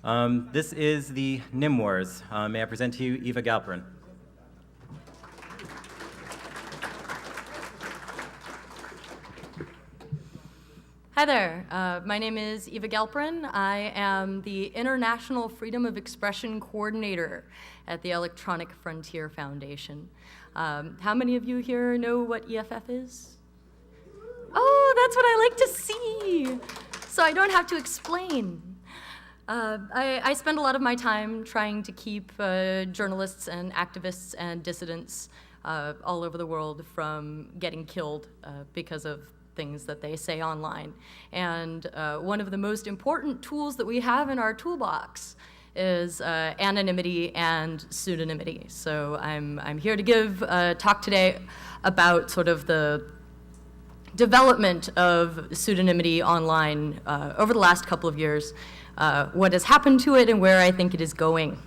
This is the Nymwars. May I present to you Eva Galperin. Hi there. My name is Eva Galperin. I am the International Freedom of Expression Coordinator at the Electronic Frontier Foundation. How many of you here know what EFF is? Oh, that's what I like to see. So I don't have to explain. I spend a lot of my time trying to keep journalists and activists and dissidents all over the world from getting killed because of things that they say online. And one of the most important tools that we have in our toolbox is anonymity and pseudonymity. So I'm here to give a talk today about sort of the development of pseudonymity online over the last couple of years, what has happened to it and where I think it is going.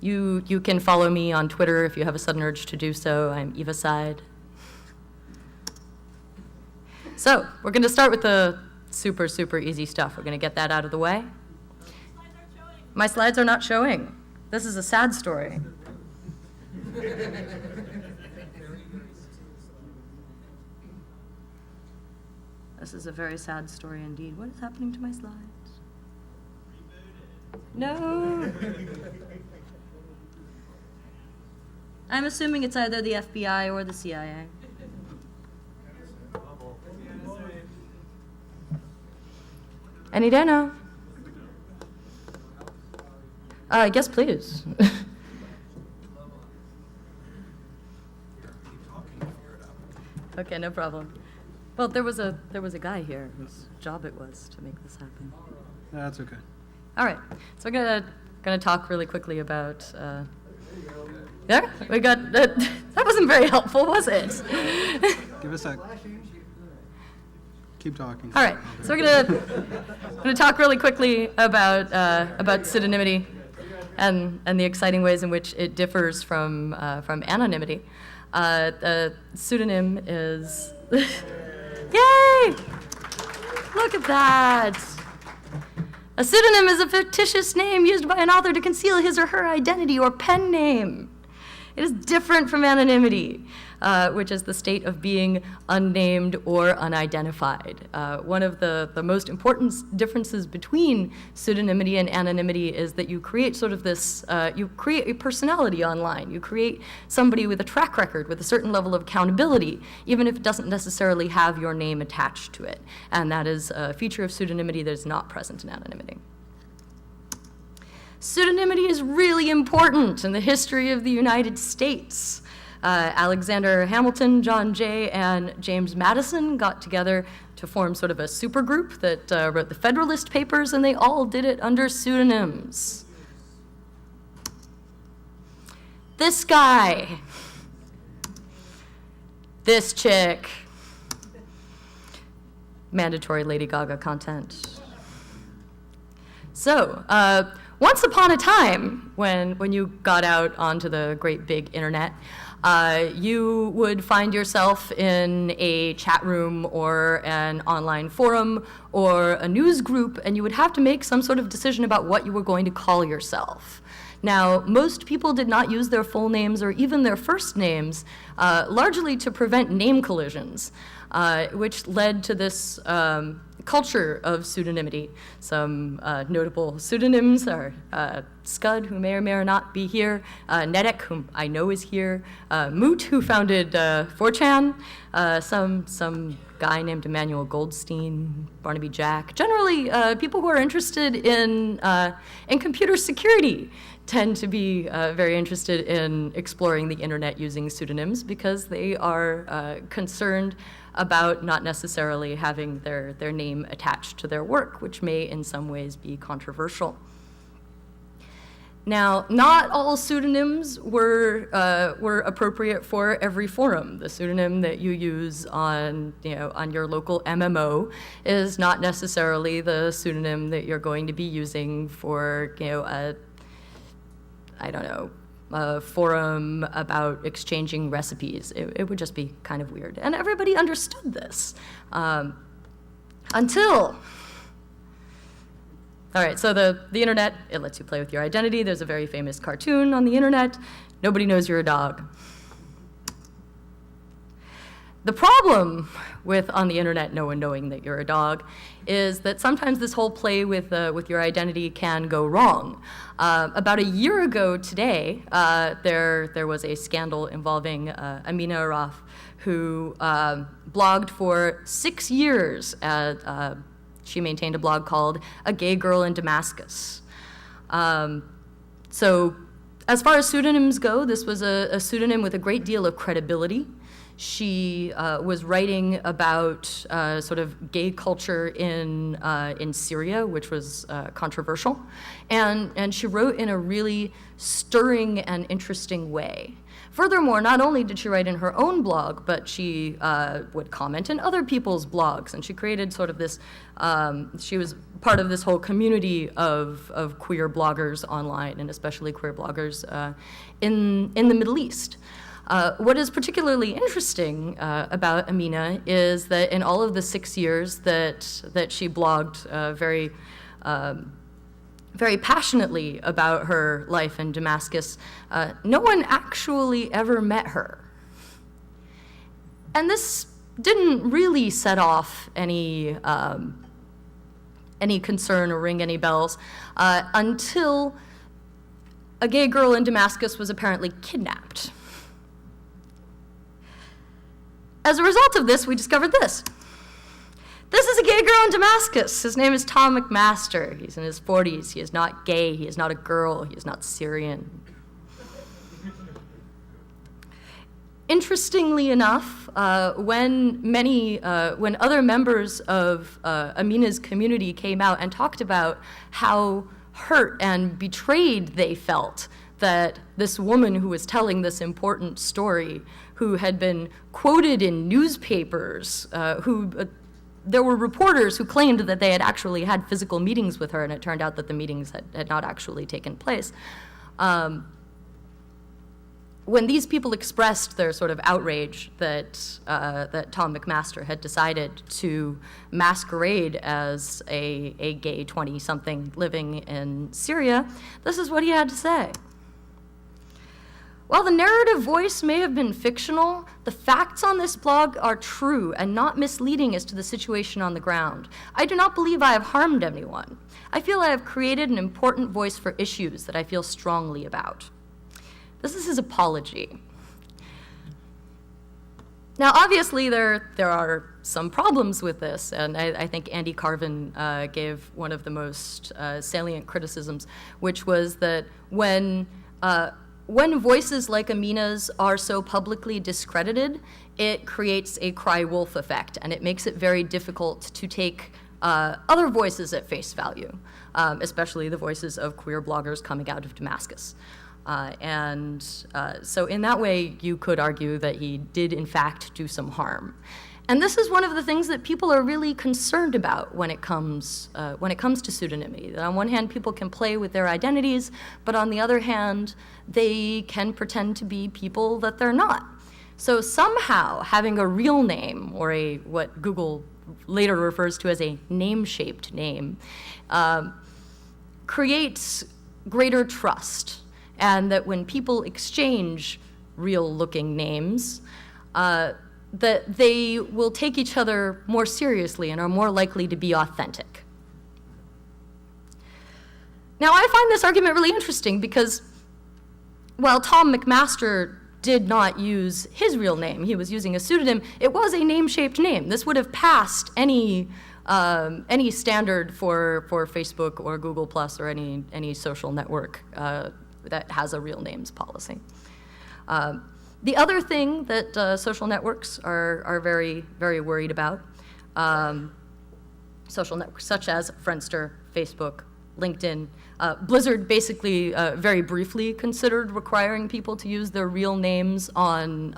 You can follow me on Twitter if you have a sudden urge to do so. I'm Eva Side. So we're going to start with the super, super easy stuff. We're going to get that out of the way. My slides are not showing. This is a sad story. This is a very sad story indeed. What is happening to my slides? No. I'm assuming it's either the FBI or the CIA. Any day now. Yes, please. Okay, no problem. Well, there was a guy here whose job it was to make this happen. That's okay. All right, so we're gonna talk really quickly about. Yeah, we got that. That wasn't very helpful, was it? Give us a. Keep talking. All right, so we're gonna talk really quickly about pseudonymity and the exciting ways in which it differs from anonymity. A pseudonym is. Yay! Look at that. A pseudonym is a fictitious name used by an author to conceal his or her identity or pen name. It is different from anonymity, which is the state of being unnamed or unidentified. One of the most important differences between pseudonymity and anonymity is that you create sort of this, you create a personality online. You create somebody with a track record, with a certain level of accountability, even if it doesn't necessarily have your name attached to it. And that is a feature of pseudonymity that is not present in anonymity. Pseudonymity is really important in the history of the United States. Alexander Hamilton, John Jay, and James Madison got together to form sort of a supergroup that wrote the Federalist Papers, and they all did it under pseudonyms. This guy, this chick, mandatory Lady Gaga content. So, once upon a time, when you got out onto the great big internet, you would find yourself in a chat room or an online forum or a news group, and you would have to make some sort of decision about what you were going to call yourself. Now, most people did not use their full names or even their first names, largely to prevent name collisions, which led to this culture of pseudonymity. Some notable pseudonyms are Scud, who may or may not be here, Nedek, whom I know is here, Moot, who founded 4chan, some guy named Emmanuel Goldstein, Barnaby Jack. Generally, people who are interested in computer security tend to be very interested in exploring the internet using pseudonyms because they are concerned about not necessarily having their name attached to their work, which may in some ways be controversial. Now, not all pseudonyms were appropriate for every forum. The pseudonym that you use on your local MMO is not necessarily the pseudonym that you're going to be using for a forum about exchanging recipes. It would just be kind of weird. And everybody understood this until All right, so the internet, it lets you play with your identity. There's a very famous cartoon on the internet. Nobody knows you're a dog. The problem with on the internet no one knowing that you're a dog is that sometimes this whole play with your identity can go wrong. About a year ago today, there was a scandal involving Amina Araf, who blogged for 6 years. She maintained a blog called A Gay Girl in Damascus. So as far as pseudonyms go, this was a pseudonym with a great deal of credibility. She was writing about sort of gay culture in Syria, which was controversial, and she wrote in a really stirring and interesting way. Furthermore, not only did she write in her own blog, but she would comment in other people's blogs, and she created sort of this, she was part of this whole community of queer bloggers online, and especially queer bloggers in the Middle East. What is particularly interesting about Amina is that in all of the 6 years that she blogged very passionately about her life in Damascus, no one actually ever met her. And this didn't really set off any concern or ring any bells until a gay girl in Damascus was apparently kidnapped. As a result of this, we discovered this. This is a gay girl in Damascus. His name is Tom McMaster. He's in his 40s. He is not gay. He is not a girl. He is not Syrian. Interestingly enough, when other members of Amina's community came out and talked about how hurt and betrayed they felt that this woman who was telling this important story, who had been quoted in newspapers, there were reporters who claimed that they had actually had physical meetings with her, and it turned out that the meetings had not actually taken place. When these people expressed their sort of outrage that Tom McMaster had decided to masquerade as a gay 20-something living in Syria, this is what he had to say. While the narrative voice may have been fictional, the facts on this blog are true and not misleading as to the situation on the ground. I do not believe I have harmed anyone. I feel I have created an important voice for issues that I feel strongly about. This is his apology. Now, obviously, there are some problems with this, and I think Andy Carvin gave one of the most salient criticisms, which was that when voices like Amina's are so publicly discredited, it creates a cry wolf effect, and it makes it very difficult to take other voices at face value, especially the voices of queer bloggers coming out of Damascus. So in that way, you could argue that he did, in fact, do some harm. And this is one of the things that people are really concerned about when it comes to pseudonymity. That on one hand, people can play with their identities, but on the other hand, they can pretend to be people that they're not. So somehow, having a real name, or what Google later refers to as a name-shaped name, creates greater trust. And that when people exchange real-looking names, that they will take each other more seriously and are more likely to be authentic. Now, I find this argument really interesting because while Tom McMaster did not use his real name, he was using a pseudonym, it was a name-shaped name. This would have passed any standard for Facebook or Google Plus or any social network that has a real names policy. The other thing that social networks are very, very worried about, social networks such as Friendster, Facebook, LinkedIn, Blizzard basically very briefly considered requiring people to use their real names on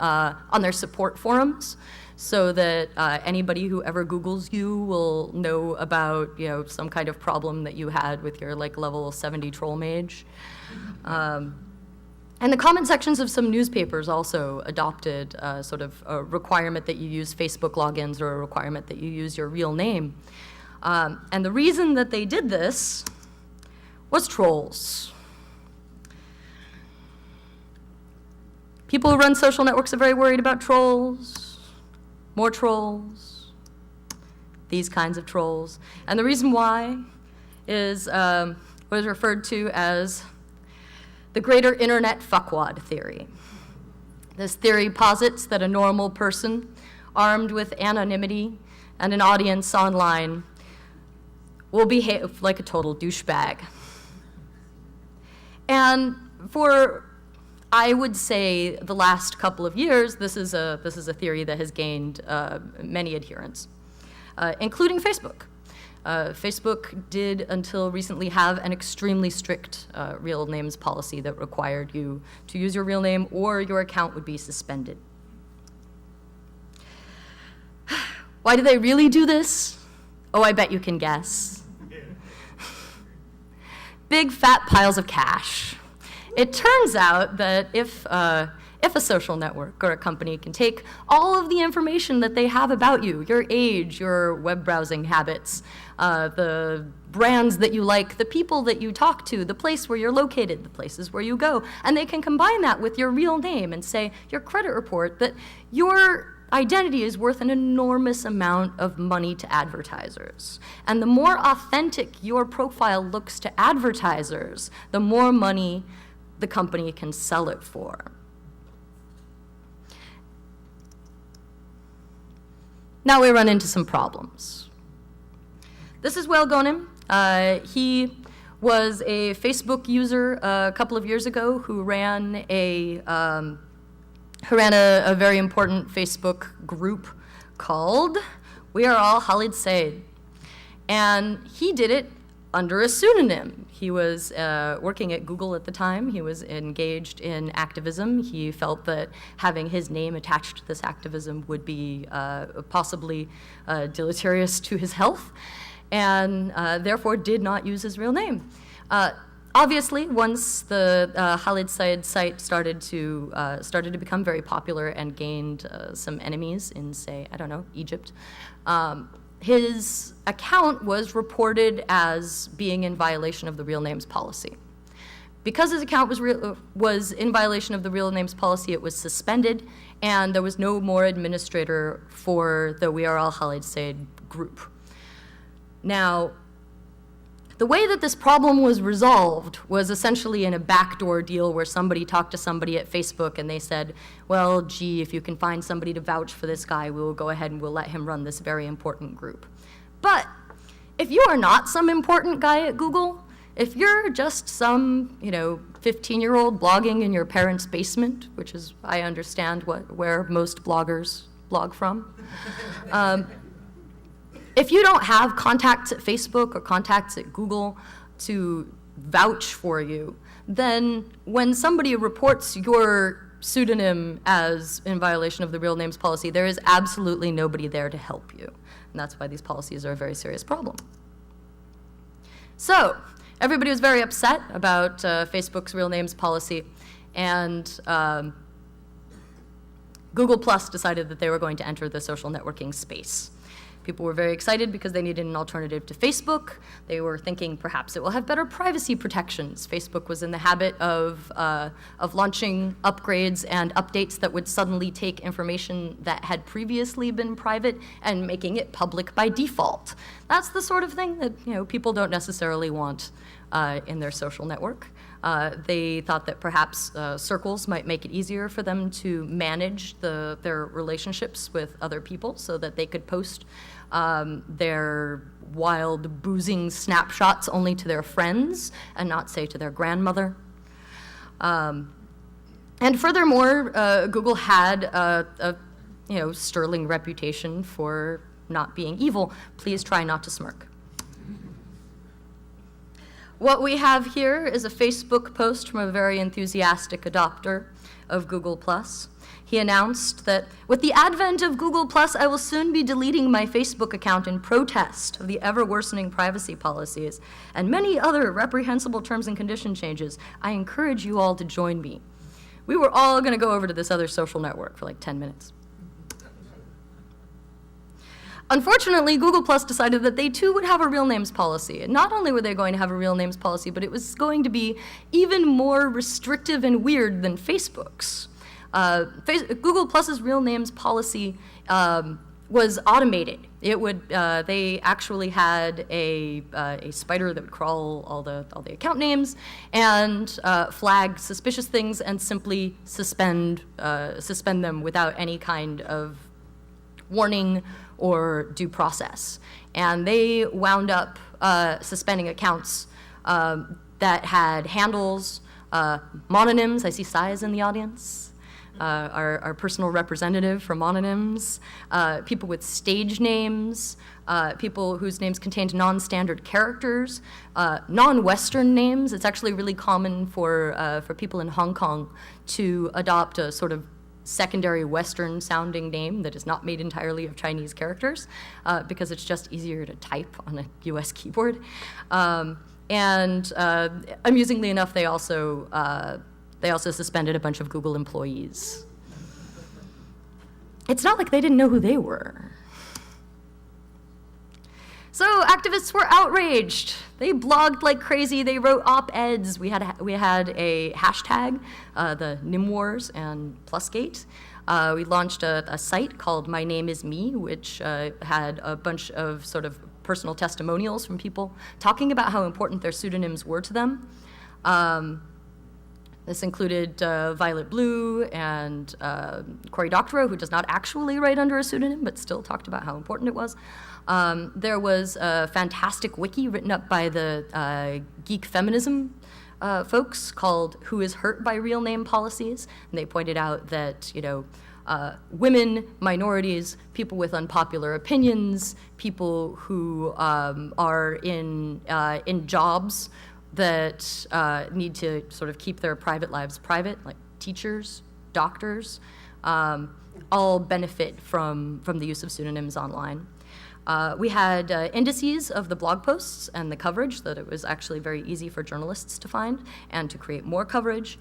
their support forums, so that anybody who ever Googles you will know about some kind of problem that you had with your level 70 troll mage. And the comment sections of some newspapers also adopted sort of a requirement that you use Facebook logins or a requirement that you use your real name. And the reason that they did this What's trolls? People who run social networks are very worried about trolls, more trolls, these kinds of trolls. And the reason why is what is referred to as the greater internet fuckwad theory. This theory posits that a normal person armed with anonymity and an audience online will behave like a total douchebag. And for, I would say, the last couple of years, this is a theory that has gained many adherents, including Facebook. Facebook did, until recently, have an extremely strict real names policy that required you to use your real name or your account would be suspended. Why do they really do this? Oh, I bet you can guess. Big fat piles of cash. It turns out that if a social network or a company can take all of the information that they have about you, your age, your web browsing habits, the brands that you like, the people that you talk to, the place where you're located, the places where you go, and they can combine that with your real name and say, your credit report, that your identity is worth an enormous amount of money to advertisers. And the more authentic your profile looks to advertisers, the more money the company can sell it for. Now we run into some problems. This is Eva Galperin. He was a Facebook user a couple of years ago who ran a very important Facebook group called We Are All Khalid Said. And he did it under a pseudonym. He was working at Google at the time. He was engaged in activism. He felt that having his name attached to this activism would be possibly deleterious to his health, and therefore did not use his real name. Obviously, once the Khalid Said site started to become very popular and gained some enemies in, say, I don't know, Egypt, his account was reported as being in violation of the real names policy. Because his account was in violation of the real names policy, it was suspended, and there was no more administrator for the We Are All Khalid Said group. Now, the way that this problem was resolved was essentially in a backdoor deal where somebody talked to somebody at Facebook and they said, well, gee, if you can find somebody to vouch for this guy, we'll go ahead and we'll let him run this very important group. But if you are not some important guy at Google, if you're just some, 15-year-old blogging in your parents' basement, which is, I understand, where most bloggers blog from, if you don't have contacts at Facebook or contacts at Google to vouch for you, then when somebody reports your pseudonym as in violation of the real names policy, there is absolutely nobody there to help you. And that's why these policies are a very serious problem. So everybody was very upset about Facebook's real names policy, and Google Plus decided that they were going to enter the social networking space. People were very excited because they needed an alternative to Facebook. They were thinking perhaps it will have better privacy protections. Facebook was in the habit of launching upgrades and updates that would suddenly take information that had previously been private and making it public by default. That's the sort of thing that people don't necessarily want in their social network. They thought that perhaps circles might make it easier for them to manage their relationships with other people so that they could post their wild boozing snapshots only to their friends and not, say, to their grandmother. And furthermore, Google had a sterling reputation for not being evil. Please try not to smirk. What we have here is a Facebook post from a very enthusiastic adopter of Google+. He announced that, with the advent of Google+, I will soon be deleting my Facebook account in protest of the ever-worsening privacy policies and many other reprehensible terms and condition changes. I encourage you all to join me. We were all going to go over to this other social network for like 10 minutes. Unfortunately, Google Plus decided that they too would have a real names policy. And not only were they going to have a real names policy, but it was going to be even more restrictive and weird than Facebook's. Google Plus's real names policy was automated. It would they actually had a spider that would crawl all the account names and flag suspicious things and simply suspend them without any kind of warning or due process. And they wound up suspending accounts that had handles, mononyms. I see Sai in the audience. Our personal representative for mononyms, people with stage names, people whose names contained non-standard characters, non-Western names. It's actually really common for people in Hong Kong to adopt a sort of secondary Western-sounding name that is not made entirely of Chinese characters, because it's just easier to type on a US keyboard. And amusingly enough, they also suspended a bunch of Google employees. It's not like they didn't know who they were. So activists were outraged. They blogged like crazy. They wrote op-eds. We had a hashtag, the Nymwars and Plusgate. We launched a site called My Name Is Me, which had a bunch of sort of personal testimonials from people talking about how important their pseudonyms were to them. This included Violet Blue and Cory Doctorow, who does not actually write under a pseudonym, but still talked about how important it was. There was a fantastic wiki written up by the geek feminism folks called Who is Hurt by Real Name Policies? And they pointed out that, women, minorities, people with unpopular opinions, people who are in jobs that need to sort of keep their private lives private, like teachers, doctors, all benefit from the use of pseudonyms online. We had indices of the blog posts and the coverage, so that it was actually very easy for journalists to find and to create more coverage.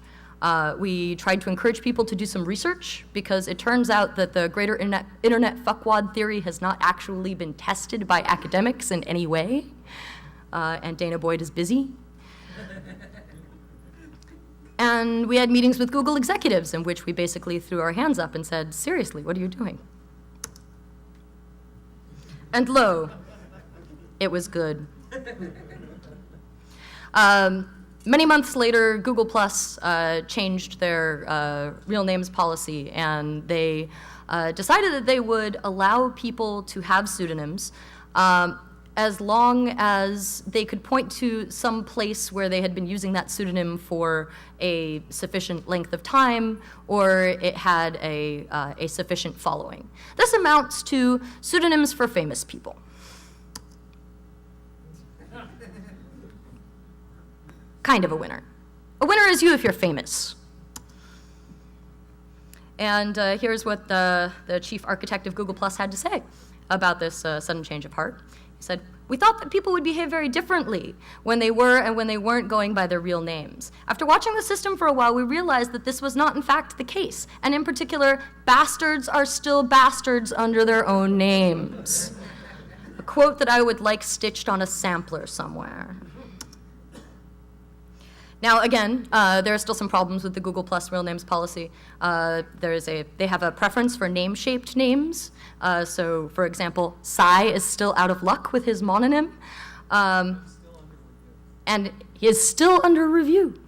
We tried to encourage people to do some research, because it turns out that the greater internet fuckwad theory has not actually been tested by academics in any way, and Dana Boyd is busy. And we had meetings with Google executives in which we basically threw our hands up and said, seriously, what are you doing? And lo, it was good. Many months later, Google Plus changed their real names policy, and they decided that they would allow people to have pseudonyms as long as they could point to some place where they had been using that pseudonym for a sufficient length of time, or it had a sufficient following. This amounts to pseudonyms for famous people. Kind of a winner. A winner is you if you're famous. And here's what the chief architect of Google Plus had to say about this sudden change of heart. He said, "We thought that people would behave very differently when they were and when they weren't going by their real names. After watching the system for a while, we realized that this was not in fact the case. And in particular, bastards are still bastards under their own names." A quote that I would like stitched on a sampler somewhere. Now, again, there are still some problems with the Google Plus real names policy. They have a preference for name-shaped names. So, for example, Sai is still out of luck with his mononym, and he is still under review.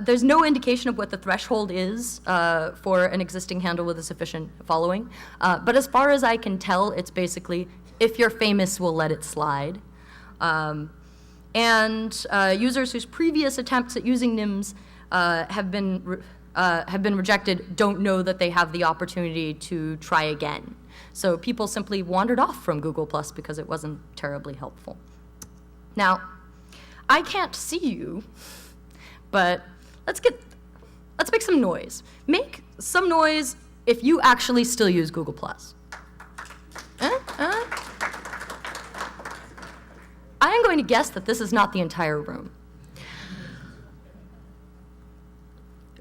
There's no indication of what the threshold is for an existing handle with a sufficient following. But as far as I can tell, it's basically, if you're famous, we'll let it slide. And users whose previous attempts at using NIMs have been rejected don't know that they have the opportunity to try again. So people simply wandered off from Google Plus because it wasn't terribly helpful. Now, I can't see you, but let's make some noise. Make some noise if you actually still use Google Plus. I am going to guess that this is not the entire room.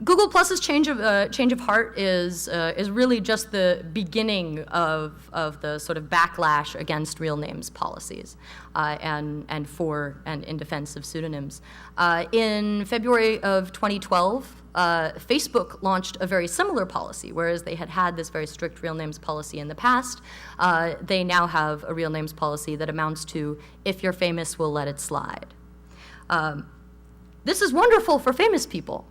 Google Plus's change of heart is really just the beginning of the sort of backlash against real names policies, and in defense of pseudonyms. In February of 2012, Facebook launched a very similar policy, whereas they had this very strict real names policy in the past. They now have a real names policy that amounts to, if you're famous, we'll let it slide. This is wonderful for famous people.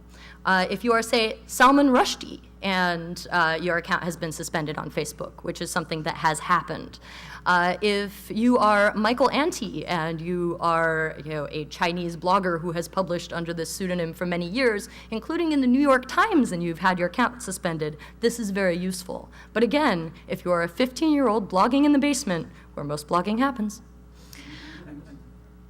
If you are, say, Salman Rushdie, and your account has been suspended on Facebook, which is something that has happened. If you are Michael Anti, and you are a Chinese blogger who has published under this pseudonym for many years, including in the New York Times, and you've had your account suspended, this is very useful. But again, if you are a 15-year-old blogging in the basement, where most blogging happens,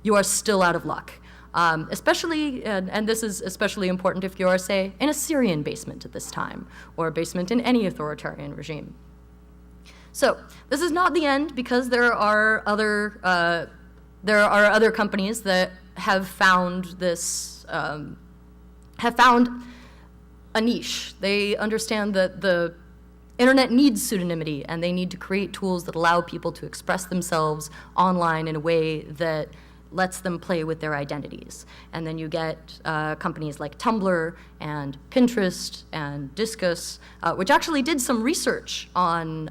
you are still out of luck. Especially, and this is especially important if you are, say, in a Syrian basement at this time, or a basement in any authoritarian regime. So this is not the end, because there are other companies that have found this, have found a niche. They understand that the internet needs pseudonymity, and they need to create tools that allow people to express themselves online in a way that lets them play with their identities. And then you get companies like Tumblr and Pinterest and Disqus, which actually did some research on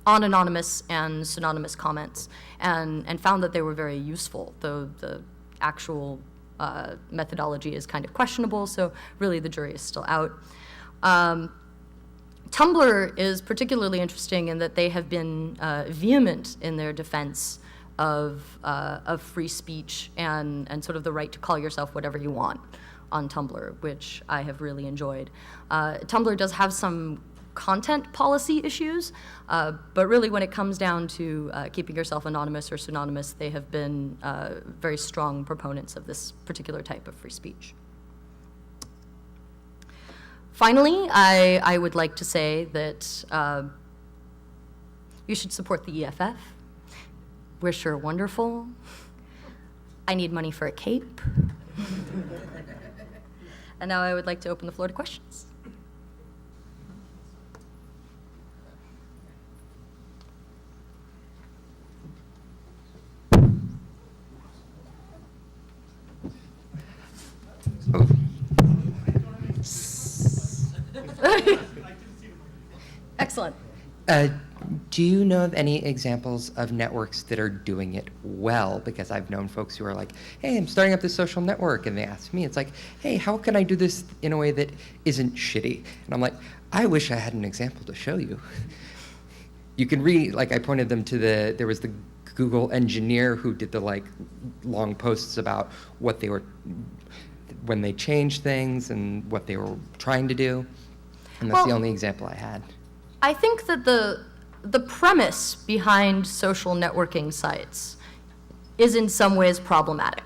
anonymous and pseudonymous comments, and found that they were very useful, though the actual methodology is kind of questionable, so really the jury is still out. Tumblr is particularly interesting in that they have been vehement in their defense of free speech and sort of the right to call yourself whatever you want on Tumblr, which I have really enjoyed. Tumblr does have some content policy issues, but really when it comes down to keeping yourself anonymous or pseudonymous, they have been very strong proponents of this particular type of free speech. Finally, I would like to say that you should support the EFF. We're sure wonderful. I need money for a cape. And now I would like to open the floor to questions. Excellent. Do you know of any examples of networks that are doing it well? Because I've known folks who are like, hey, I'm starting up this social network, and they ask me, it's like, hey, how can I do this in a way that isn't shitty? And I'm like, I wish I had an example to show you. You can read, like I pointed them to there was the Google engineer who did the long posts about what they were, when they changed things and what they were trying to do. And that's the only example I had. I think that the premise behind social networking sites is in some ways problematic.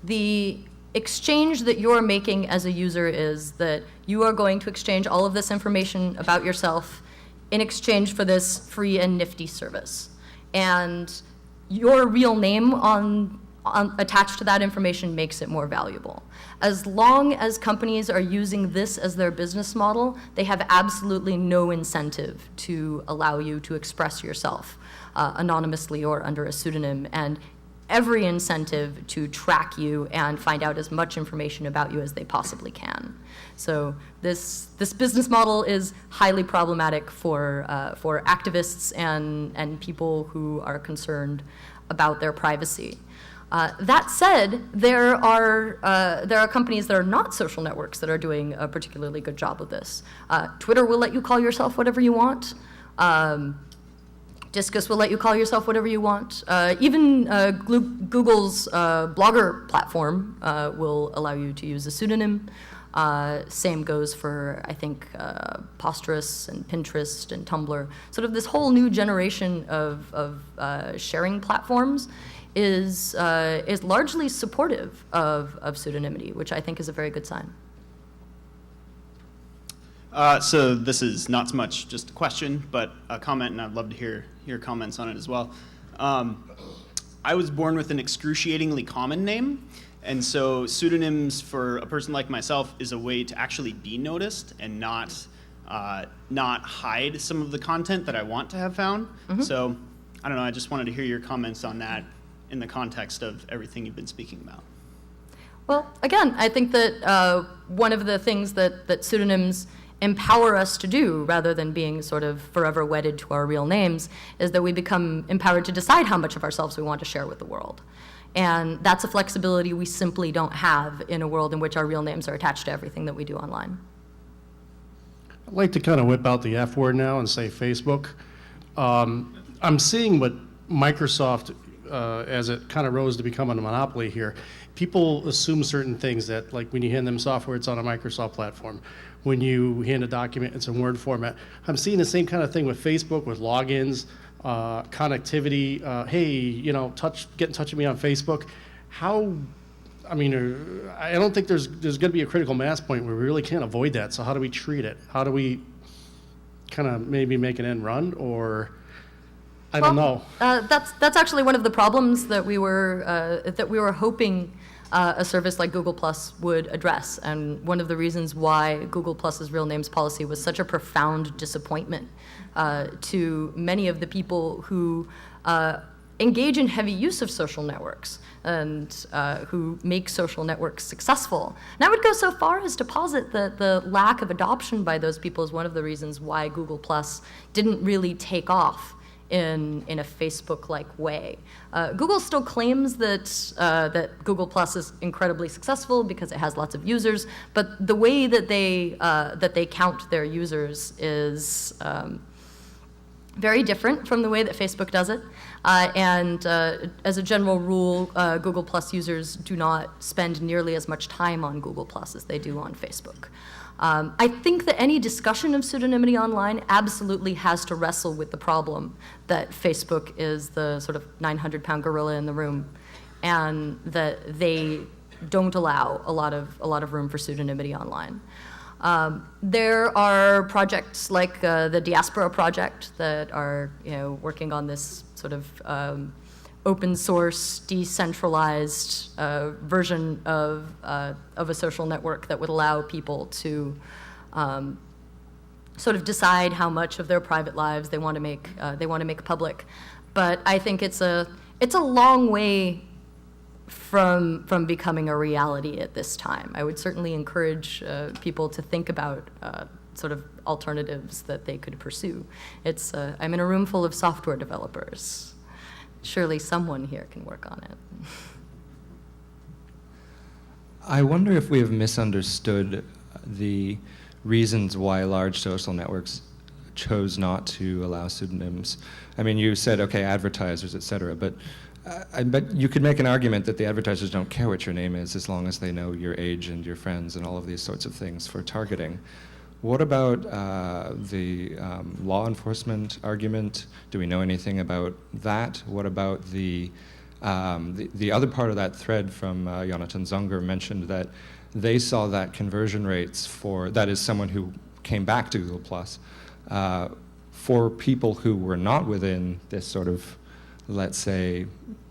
The exchange that you're making as a user is that you are going to exchange all of this information about yourself in exchange for this free and nifty service. And your real name attached to that information makes it more valuable. As long as companies are using this as their business model, they have absolutely no incentive to allow you to express yourself anonymously or under a pseudonym, and every incentive to track you and find out as much information about you as they possibly can. So this business model is highly problematic for activists and people who are concerned about their privacy. That said, there are companies that are not social networks that are doing a particularly good job of this. Twitter will let you call yourself whatever you want. Disqus will let you call yourself whatever you want. Even Google's Blogger platform will allow you to use a pseudonym. Same goes for, I think, Posterous and Pinterest and Tumblr. Sort of this whole new generation of sharing platforms is largely supportive of pseudonymity, which I think is a very good sign. So this is not so much just a question, but a comment, and I'd love to hear your comments on it as well. I was born with an excruciatingly common name, and so pseudonyms for a person like myself is a way to actually be noticed and not hide some of the content that I want to have found. So I don't know, I just wanted to hear your comments on that in the context of everything you've been speaking about. Well, again, I think that one of the things that pseudonyms empower us to do, rather than being sort of forever wedded to our real names, is that we become empowered to decide how much of ourselves we want to share with the world. And that's a flexibility we simply don't have in a world in which our real names are attached to everything that we do online. I'd like to kind of whip out the F word now and say Facebook. I'm seeing what Microsoft, as it kind of rose to become a monopoly here, people assume certain things that, like when you hand them software, it's on a Microsoft platform. When you hand a document, it's in Word format. I'm seeing the same kind of thing with Facebook, with logins, connectivity. Hey, you know, get in touch with me on Facebook. I don't think there's going to be a critical mass point where we really can't avoid that. So how do we treat it? How do we kind of maybe make an end run, or I don't know. That's actually one of the problems that we were hoping a service like Google Plus would address, and one of the reasons why Google Plus's real names policy was such a profound disappointment to many of the people who engage in heavy use of social networks and who make social networks successful. And I would go so far as to posit that the lack of adoption by those people is one of the reasons why Google Plus didn't really take off in a Facebook-like way. Google still claims that Google Plus is incredibly successful because it has lots of users, but the way that they count their users is very different from the way that Facebook does it. And as a general rule, Google Plus users do not spend nearly as much time on Google Plus as they do on Facebook. I think that any discussion of pseudonymity online absolutely has to wrestle with the problem that Facebook is the sort of 900-pound gorilla in the room, and that they don't allow a lot of room for pseudonymity online. There are projects like the Diaspora Project that are, working on this sort of open source, decentralized version of a social network that would allow people to sort of decide how much of their private lives they want to make public. But I think it's a long way from becoming a reality at this time. I would certainly encourage people to think about sort of alternatives that they could pursue. I'm in a room full of software developers. Surely someone here can work on it. I wonder if we have misunderstood the reasons why large social networks chose not to allow pseudonyms. I mean, you said, okay, advertisers, et cetera, but I bet you could make an argument that the advertisers don't care what your name is as long as they know your age and your friends and all of these sorts of things for targeting. What about the law enforcement argument? Do we know anything about that? What about the other part of that thread from Jonathan Zunger mentioned that they saw that conversion rates that is someone who came back to Google Plus, for people who were not within this sort of, let's say,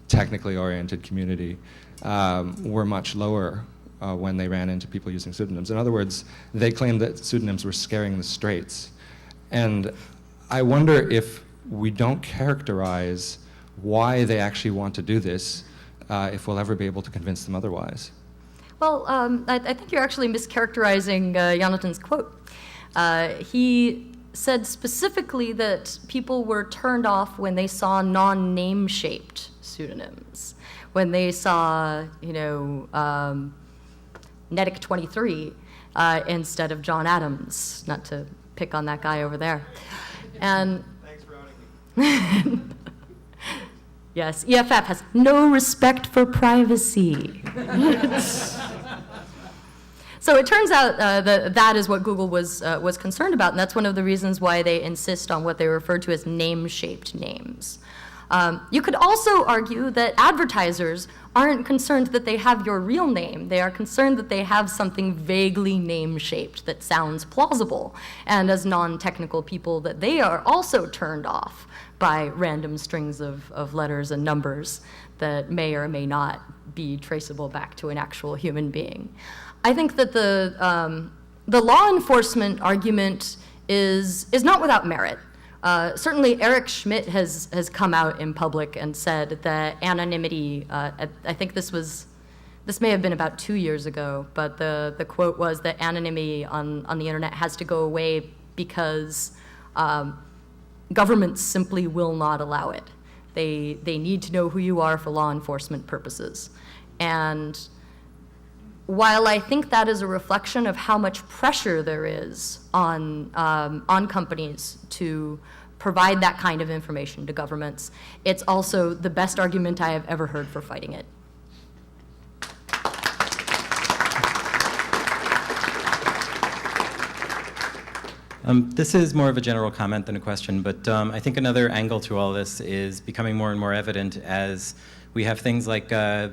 technically oriented community, were much lower when they ran into people using pseudonyms. In other words, they claimed that pseudonyms were scaring the straights. And I wonder if we don't characterize why they actually want to do this, if we'll ever be able to convince them otherwise. Well, I think you're actually mischaracterizing Jonathan's quote. He said specifically that people were turned off when they saw non-name-shaped pseudonyms, when they saw, Nedic 23 instead of John Adams, not to pick on that guy over there. And Thanks for owning me. yes, EFF has no respect for privacy. So it turns out that is what Google was concerned about, and that's one of the reasons why they insist on what they refer to as name-shaped names. You could also argue that advertisers aren't concerned that they have your real name. They are concerned that they have something vaguely name-shaped that sounds plausible. And as non-technical people, that they are also turned off by random strings of letters and numbers that may or may not be traceable back to an actual human being. I think that the law enforcement argument is not without merit. Certainly Eric Schmidt has come out in public and said that anonymity, I think this may have been about 2 years ago, but the quote was that anonymity on the internet has to go away because governments simply will not allow it. They need to know who you are for law enforcement purposes. And while I think that is a reflection of how much pressure there is on companies to provide that kind of information to governments, it's also the best argument I have ever heard for fighting it. This is more of a general comment than a question, but I think another angle to all this is becoming more and more evident as we have things like the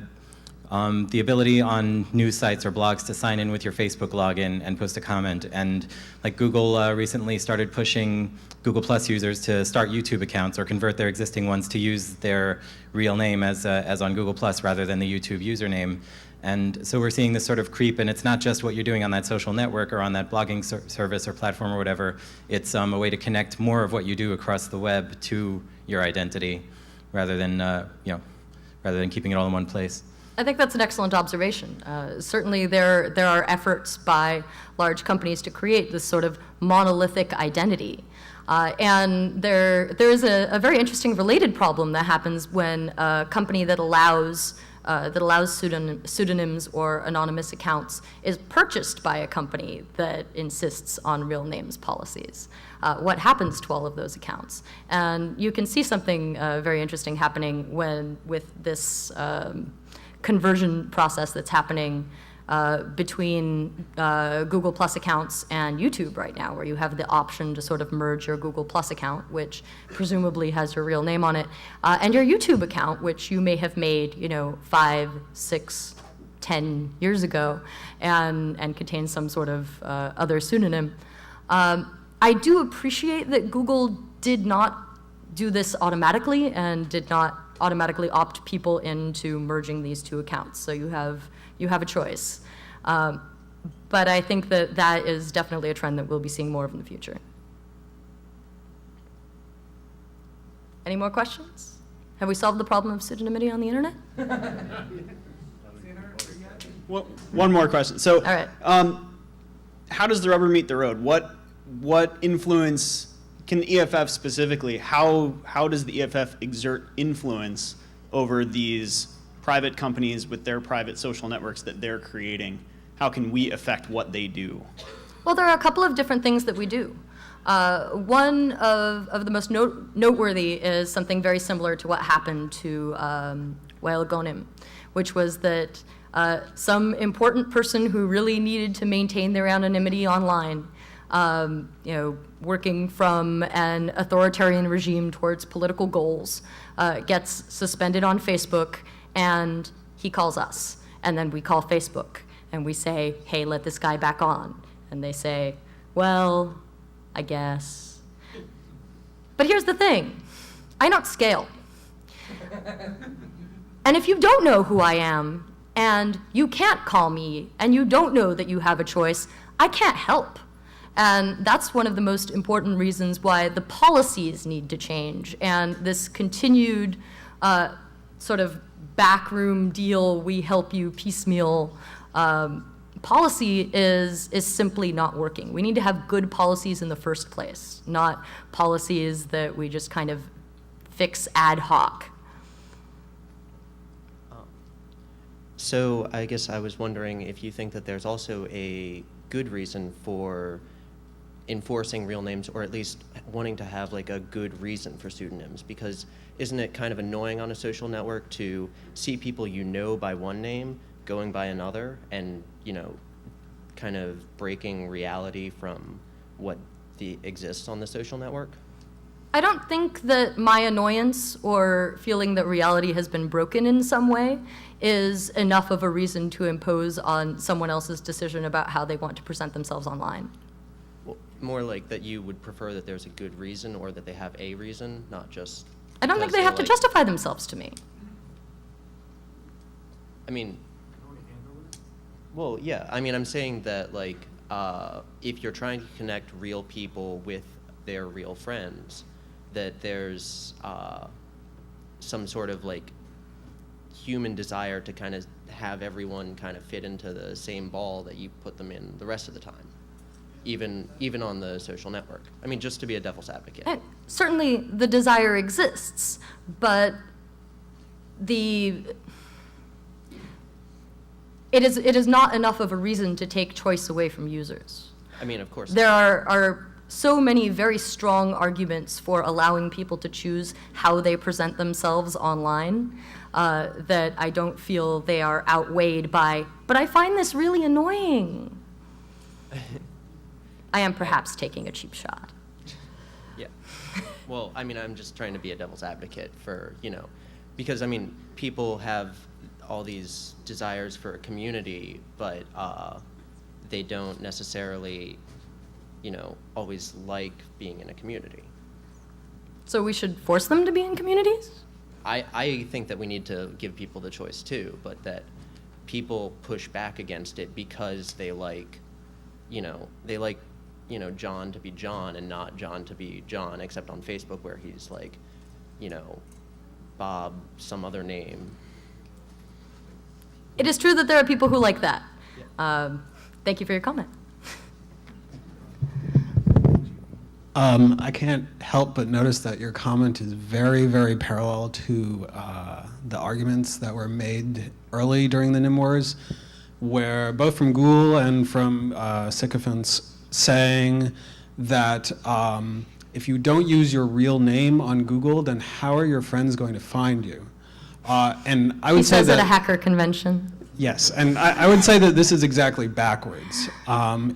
ability on news sites or blogs to sign in with your Facebook login and post a comment. And like Google recently started pushing Google Plus users to start YouTube accounts or convert their existing ones to use their real name as on Google Plus rather than the YouTube username. And so we're seeing this sort of creep, and it's not just what you're doing on that social network or on that blogging service or platform or whatever. It's a way to connect more of what you do across the web to your identity rather than keeping it all in one place. I think that's an excellent observation. Certainly there are efforts by large companies to create this sort of monolithic identity. And there is a very interesting related problem that happens when a company that allows pseudonyms or anonymous accounts is purchased by a company that insists on real names policies. What happens to all of those accounts? And you can see something very interesting happening with this conversion process that's happening between Google Plus accounts and YouTube right now, where you have the option to sort of merge your Google Plus account, which presumably has your real name on it, and your YouTube account, which you may have made, 5, 6, 10 years ago, and contains some sort of other pseudonym. I do appreciate that Google did not do this automatically and did not automatically opt people into merging these two accounts. So you have a choice. But I think that is definitely a trend that we'll be seeing more of in the future. Any more questions? Have we solved the problem of pseudonymity on the internet? Well, one more question. So, All right. How does the rubber meet the road? What influence can the EFF specifically? How does the EFF exert influence over these private companies with their private social networks that they're creating? How can we affect what they do? Well, there are a couple of different things that we do. One of the most noteworthy is something very similar to what happened to Eva, which was that some important person who really needed to maintain their anonymity online, working from an authoritarian regime towards political goals, gets suspended on Facebook, and he calls us. And then we call Facebook, and we say, hey, let this guy back on. And they say, well, I guess. But here's the thing. I don't scale. And if you don't know who I am, and you can't call me, and you don't know that you have a choice, I can't help. And that's one of the most important reasons why the policies need to change. And this continued sort of backroom deal, we help you piecemeal policy is simply not working. We need to have good policies in the first place, not policies that we just kind of fix ad hoc. So I guess I was wondering if you think that there's also a good reason for enforcing real names, or at least wanting to have like a good reason for pseudonyms, because isn't it kind of annoying on a social network to see people you know by one name going by another, and kind of breaking reality from what exists on the social network? I don't think that my annoyance or feeling that reality has been broken in some way is enough of a reason to impose on someone else's decision about how they want to present themselves online. Well, more like that you would prefer that there's a good reason or that they have a reason, not just. I don't think because they have to they're, like- justify themselves to me. I mean, well, yeah. I mean, I'm saying that, like, if you're trying to connect real people with their real friends, that there's some sort of, like, human desire to kind of have everyone kind of fit into the same ball that you put them in the rest of the time, even on the social network. I mean, just to be a devil's advocate. And certainly the desire exists, but it is not enough of a reason to take choice away from users. I mean, of course. There are so many very strong arguments for allowing people to choose how they present themselves online that I don't feel they are outweighed by, but I find this really annoying. I am perhaps taking a cheap shot. Yeah. Well, I mean, I'm just trying to be a devil's advocate for, because, I mean, people have all these desires for a community, but they don't necessarily, always like being in a community. So we should force them to be in communities? I think that we need to give people the choice too, but that people push back against it because they like, John to be John and not John to be John, except on Facebook where he's like, Bob, some other name. It is true that there are people who like that. Thank you for your comment. I can't help but notice that your comment is very, very parallel to the arguments that were made early during the Nymwars, where both from Google and from sycophants saying that if you don't use your real name on Google, then how are your friends going to find you? And I would say that— He says at a hacker convention. Yes, and I would say that this is exactly backwards.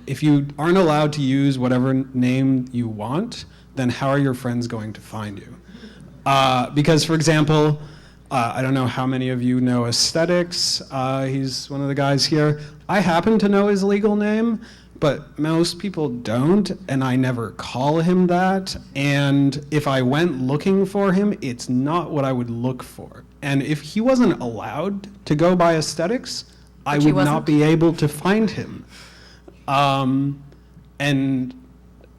If you aren't allowed to use whatever name you want, then how are your friends going to find you? Because, for example, I don't know how many of you know Aesthetics. He's one of the guys here. I happen to know his legal name, but most people don't, and I never call him that. And if I went looking for him, it's not what I would look for. And if he wasn't allowed to go by Aesthetics, I would not be able to find him. And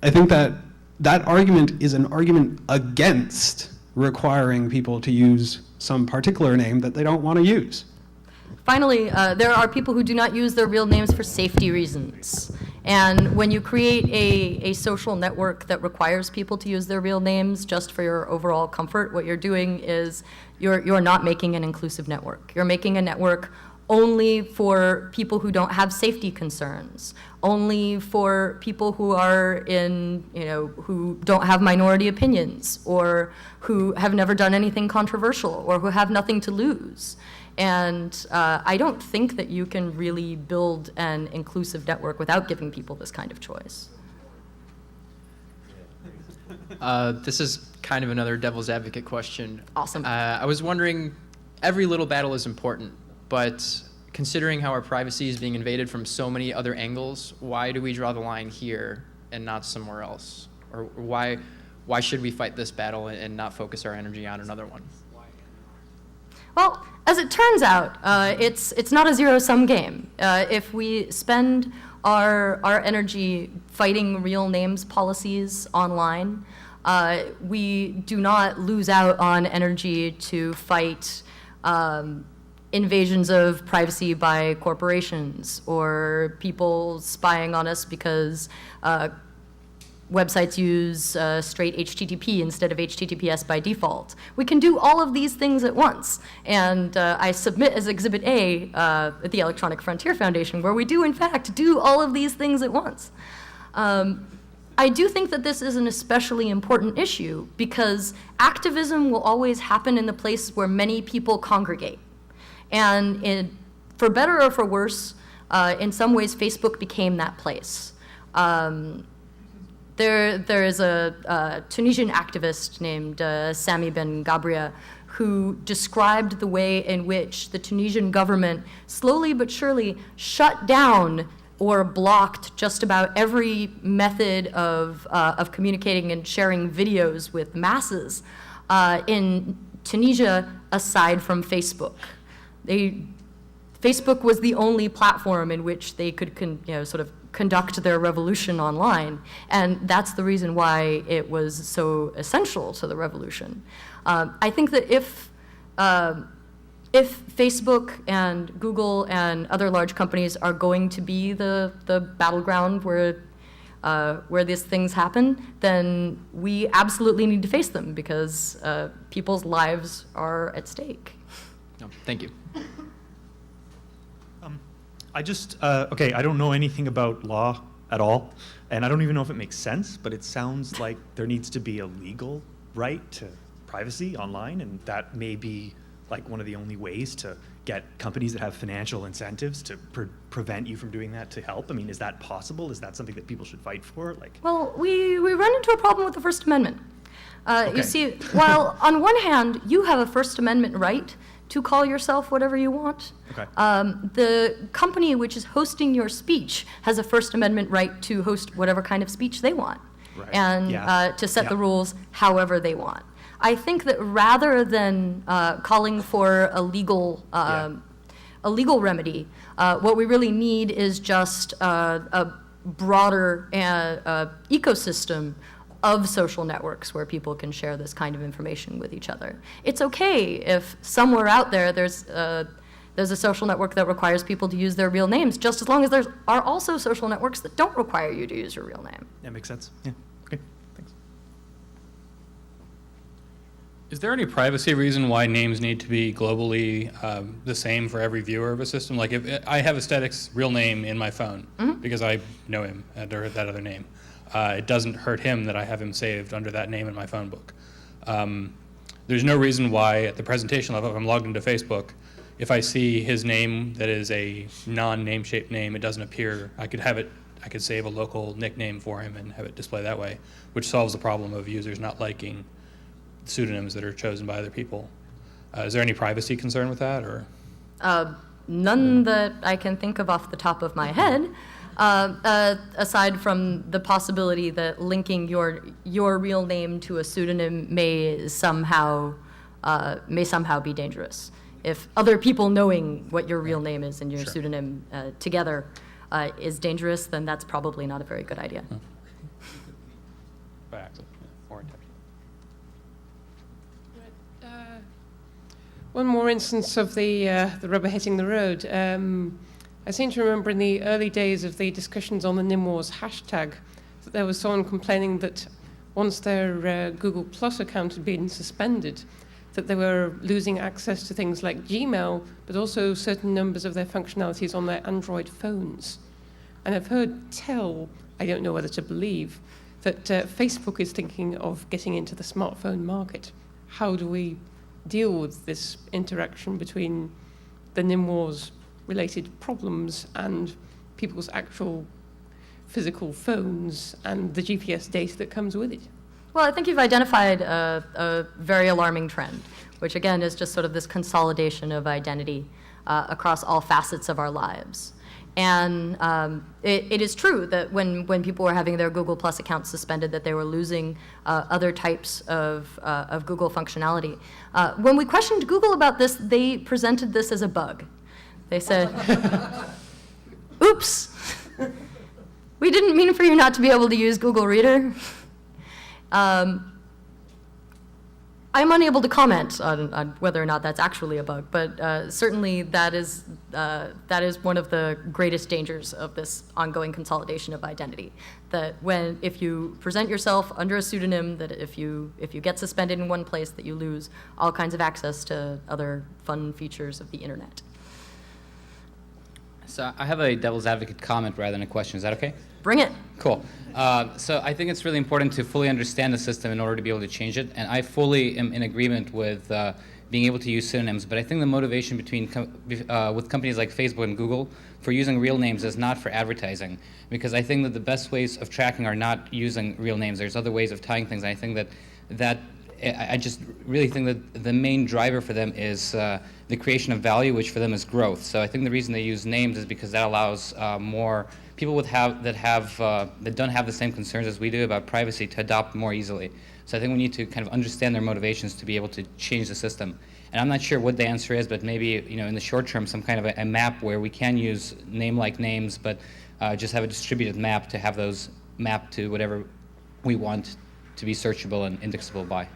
I think that that argument is an argument against requiring people to use some particular name that they don't want to use. Finally, there are people who do not use their real names for safety reasons. And when you create a social network that requires people to use their real names just for your overall comfort, what you're doing is you're not making an inclusive network. You're making a network only for people who don't have safety concerns, only for people who are who don't have minority opinions, or who have never done anything controversial, or who have nothing to lose. And I don't think that you can really build an inclusive network without giving people this kind of choice. This is kind of another devil's advocate question. Awesome. I was wondering, every little battle is important, but considering how our privacy is being invaded from so many other angles, why do we draw the line here and not somewhere else? Or why should we fight this battle and not focus our energy on another one? Well, as it turns out, it's not a zero-sum game. If we spend our energy fighting real names policies online, we do not lose out on energy to fight invasions of privacy by corporations, or people spying on us because websites use straight HTTP instead of HTTPS by default. We can do all of these things at once. And I submit as Exhibit A at the Electronic Frontier Foundation, where we do, in fact, do all of these things at once. I do think that this is an especially important issue because activism will always happen in the place where many people congregate. And for better or for worse, in some ways, Facebook became that place. There is a Tunisian activist named Sami Ben Gabria who described the way in which the Tunisian government slowly but surely shut down or blocked just about every method of communicating and sharing videos with masses in Tunisia aside from Facebook. Facebook was the only platform in which they could sort of conduct their revolution online, and that's the reason why it was so essential to the revolution. I think that if Facebook and Google and other large companies are going to be the battleground where these things happen, then we absolutely need to face them because people's lives are at stake. No, thank you. Okay, I don't know anything about law at all, and I don't even know if it makes sense, but it sounds like there needs to be a legal right to privacy online, and that may be like one of the only ways to get companies that have financial incentives to prevent you from doing that to help. I mean, is that possible? Is that something that people should fight for? Well, we run into a problem with the First Amendment. Okay. You see, while on one hand, you have a First Amendment right to call yourself whatever you want, Okay. the company which is hosting your speech has a First Amendment right to host whatever kind of speech they want, Right. and Yeah. to set Yeah. the rules however they want. I think that rather than calling for a legal remedy, what we really need is just a broader ecosystem of social networks where people can share this kind of information with each other. It's okay if somewhere out there there's a social network that requires people to use their real names, just as long as there are also social networks that don't require you to use your real name. That makes sense. Yeah. Okay. Thanks. Is there any privacy reason why names need to be globally the same for every viewer of a system? Like if I have Aesthetic's real name in my phone because I know him under that other name, it doesn't hurt him that I have him saved under that name in my phone book. There's no reason why at the presentation level, if I'm logged into Facebook, if I see his name that is a non-name shaped name, it doesn't appear. I could save a local nickname for him and have it display that way, which solves the problem of users not liking pseudonyms that are chosen by other people. Is there any privacy concern with that, or? None that I can think of off the top of my head, aside from the possibility that linking your real name to a pseudonym may somehow be dangerous. If other people knowing what your real name is and your pseudonym together is dangerous, then that's probably not a very good idea. By accident, or intentional. One more instance of the rubber hitting the road. I seem to remember in the early days of the discussions on the Nymwars hashtag that there was someone complaining that once their Google Plus account had been suspended, that they were losing access to things like Gmail, but also certain numbers of their functionalities on their Android phones. And I've heard tell, I don't know whether to believe, that Facebook is thinking of getting into the smartphone market. How do we deal with this interaction between the Nymwars related problems and people's actual physical phones and the GPS data that comes with it? Well, I think you've identified a very alarming trend, which again is just sort of this consolidation of identity across all facets of our lives. And it is true that when people were having their Google Plus accounts suspended, that they were losing other types of Google functionality. When we questioned Google about this, they presented this as a bug. They said, oops, we didn't mean for you not to be able to use Google Reader. I'm unable to comment on whether or not that's actually a bug, but certainly that is one of the greatest dangers of this ongoing consolidation of identity. That if you present yourself under a pseudonym, that if you get suspended in one place, that you lose all kinds of access to other fun features of the internet. So I have a devil's advocate comment rather than a question. Is that okay? Bring it. Cool. So I think it's really important to fully understand the system in order to be able to change it. And I fully am in agreement with being able to use pseudonyms, but I think the motivation with companies like Facebook and Google for using real names is not for advertising, because I think that the best ways of tracking are not using real names. There's other ways of tying things, and I think that I just really think that the main driver for them is the creation of value, which for them is growth. So I think the reason they use names is because that allows more people that don't have the same concerns as we do about privacy to adopt more easily. So I think we need to kind of understand their motivations to be able to change the system. And I'm not sure what the answer is, but maybe in the short term, some kind of a map where we can use name-like names, but just have a distributed map to have those mapped to whatever we want to be searchable and indexable by.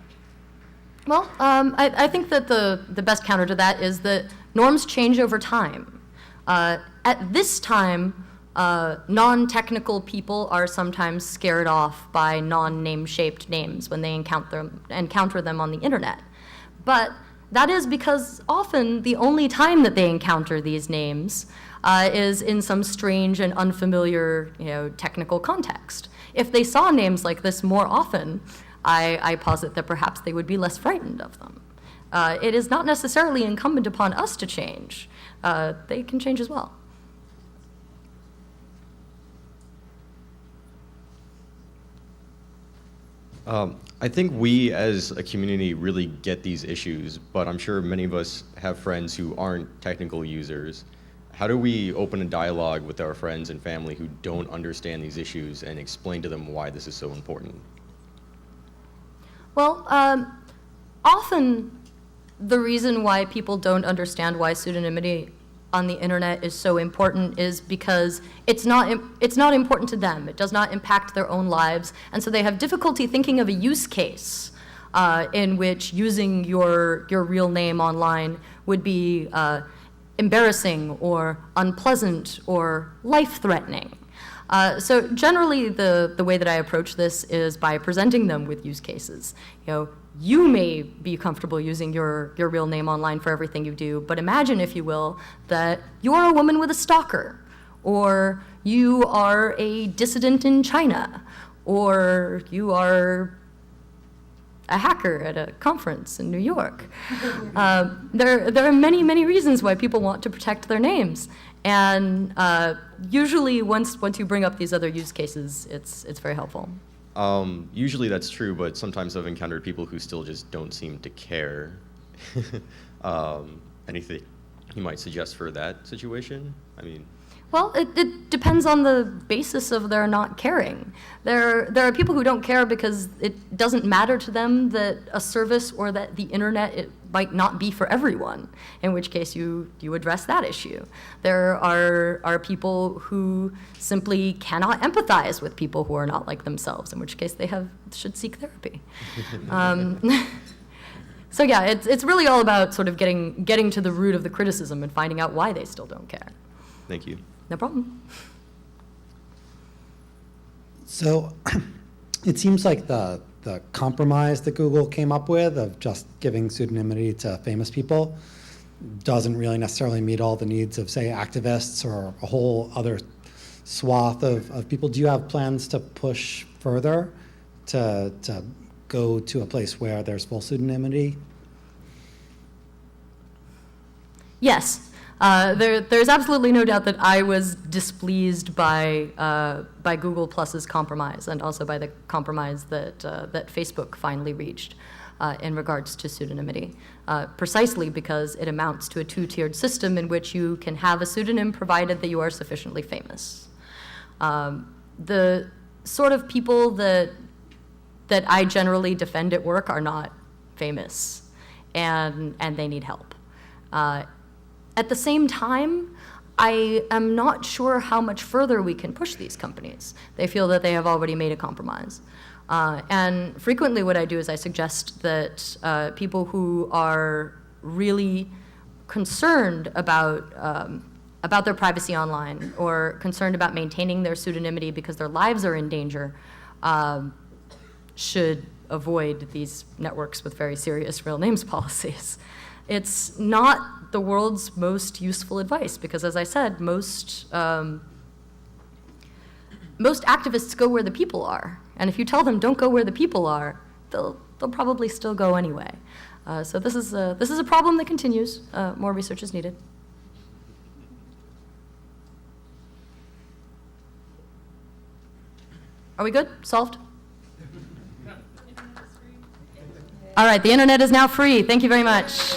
Well, I think that the best counter to that is that norms change over time. At this time, non-technical people are sometimes scared off by non-name-shaped names when they encounter them on the internet. But that is because often the only time that they encounter these names is in some strange and unfamiliar, technical context. If they saw names like this more often, I posit that perhaps they would be less frightened of them. It is not necessarily incumbent upon us to change. They can change as well. I think we as a community really get these issues, but I'm sure many of us have friends who aren't technical users. How do we open a dialogue with our friends and family who don't understand these issues and explain to them why this is so important? Well, often the reason why people don't understand why pseudonymity on the internet is so important is because it's not important to them. It does not impact their own lives, and so they have difficulty thinking of a use case in which using your real name online would be embarrassing or unpleasant or life-threatening. So generally, the way that I approach this is by presenting them with use cases. You may be comfortable using your real name online for everything you do, but imagine, if you will, that you're a woman with a stalker, or you are a dissident in China, or you are a hacker at a conference in New York. There are many, many reasons why people want to protect their names. And usually, once you bring up these other use cases, it's very helpful. Usually that's true, but sometimes I've encountered people who still just don't seem to care. Anything you might suggest for that situation? Well, it depends on the basis of their not caring. There are people who don't care because it doesn't matter to them that a service or that the internet it might not be for everyone, in which case you address that issue. There are people who simply cannot empathize with people who are not like themselves, in which case they should seek therapy. So yeah, it's really all about sort of getting to the root of the criticism and finding out why they still don't care. Thank you. No problem. So it seems like the compromise that Google came up with of just giving pseudonymity to famous people doesn't really necessarily meet all the needs of, say, activists or a whole other swath of people. Do you have plans to push further to go to a place where there's full pseudonymity? Yes. There's absolutely no doubt that I was displeased by Google Plus's compromise, and also by the compromise that Facebook finally reached in regards to pseudonymity, precisely because it amounts to a two-tiered system in which you can have a pseudonym provided that you are sufficiently famous. The sort of people that I generally defend at work are not famous, and they need help. At the same time, I am not sure how much further we can push these companies. They feel that they have already made a compromise. And frequently what I do is I suggest that people who are really concerned about their privacy online, or concerned about maintaining their pseudonymity because their lives are in danger, should avoid these networks with very serious real names policies. It's not the world's most useful advice because, as I said, most activists go where the people are. And if you tell them don't go where the people are, they'll probably still go anyway. So this is a problem that continues. More research is needed. Are we good? Solved? All right, the internet is now free. Thank you very much.